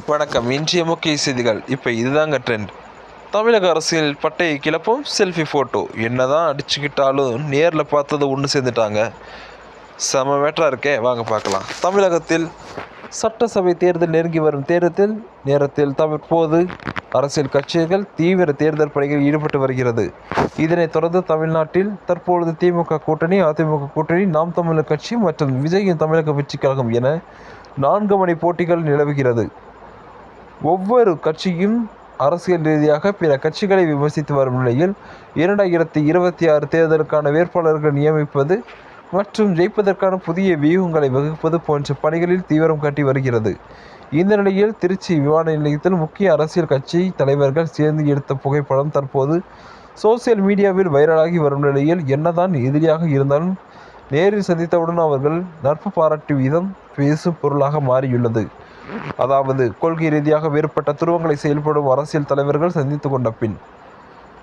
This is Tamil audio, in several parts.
வணக்கம். இன்றைய முக்கிய செய்திகள். இப்போ இதுதாங்க ட்ரெண்ட். தமிழக அரசியல் பட்டையை கிளப்பும் செல்ஃபி ஃபோட்டோ. என்னதான் அடிச்சுக்கிட்டாலும் நேரில் பார்த்தது ஒன்று சேர்ந்துட்டாங்க. செம மேட்டராக இருக்கே, வாங்க பார்க்கலாம். தமிழகத்தில் சட்டசபை தேர்தல் நெருங்கி வரும் நேரத்தில் தற்போது அரசியல் கட்சிகள் தீவிர தேர்தல் பணிகளில் ஈடுபட்டு வருகிறது. இதனைத் தொடர்ந்து தமிழ்நாட்டில் தற்பொழுது திமுக கூட்டணி, அதிமுக கூட்டணி, நாம் தமிழர் கட்சி மற்றும் விஜயின் தமிழக வெற்றிக் கழகம் என 4 முனை போட்டிகள் நிலவுகிறது. ஒவ்வொரு கட்சியும் அரசியல் ரீதியாக பிற கட்சிகளை விமர்சித்து வரும் நிலையில் 2026 தேர்தலுக்கான வேட்பாளர்கள் நியமிப்பது மற்றும் ஜெயிப்பதற்கான புதிய வியூகங்களை வகுப்பது போன்ற பணிகளில் தீவிரம் காட்டி வருகிறது. இந்த நிலையில் திருச்சி விமான நிலையத்தில் முக்கிய அரசியல் கட்சி தலைவர்கள் சேர்ந்து எடுத்த புகைப்படம் தற்போது சோசியல் மீடியாவில் வைரலாகி வரும் நிலையில், என்னதான் எதிரியாக இருந்தாலும் நேரில் சந்தித்தவுடன் அவர்கள் நட்பு பாராட்டு வீதம் பேசும் பொருளாக மாறியுள்ளது. அதாவது, கொள்கை ரீதியாக வேறுபட்ட துருவங்களை செயல்படும் அரசியல் தலைவர்கள் சந்தித்து கொண்ட பின்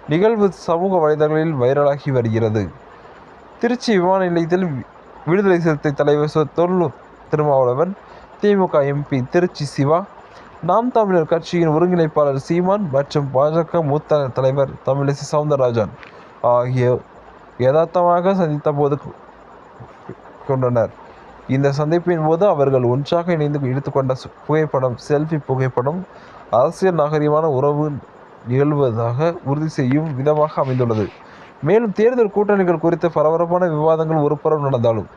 நிகழ்வு சமூக வலைதளங்களில் வைரலாகி வருகிறது. திருச்சி விமான நிலையத்தில் விடுதலை சிறுத்தை தலைவர் தொல் திருமாவளவன், திமுக எம்பி திருச்சி சிவா, நாம் தமிழர் கட்சியின் ஒருங்கிணைப்பாளர் சீமான் மற்றும் பாஜக மூத்த தலைவர் தமிழிசை சவுந்தரராஜன் ஆகியோர் யதார்த்தமாக சந்தித்த போது கொண்டனர். இந்த சந்திப்பின் போது அவர்கள் ஒன்றாக இணைந்து எடுத்துக்கொண்ட புகைப்படம், செல்ஃபி புகைப்படம் அரசியல் நாகரிகமான உறவு நிகழ்வதாக உறுதி செய்யும் விதமாக அமைந்துள்ளது. மேலும் தேர்தல் கூட்டணிகள் குறித்த பரபரப்பான விவாதங்கள் ஒருபுறம் நடந்தாலும்,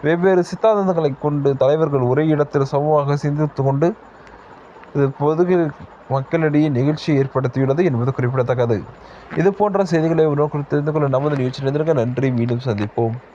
வெவ்வேறு சித்தாந்தங்களை கொண்டு தலைவர்கள் ஒரே இடத்தில் சமூகமாக சிந்தித்து கொண்டு இது பொது மக்களிடையே நிகழ்ச்சியை ஏற்படுத்தியுள்ளது என்பது குறிப்பிடத்தக்கது. இது போன்ற செய்திகளை உடனுக்குடன் தெரிந்து கொள்ள நமது நிகழ்ச்சி. நன்றி. மீண்டும் சந்திப்போம்.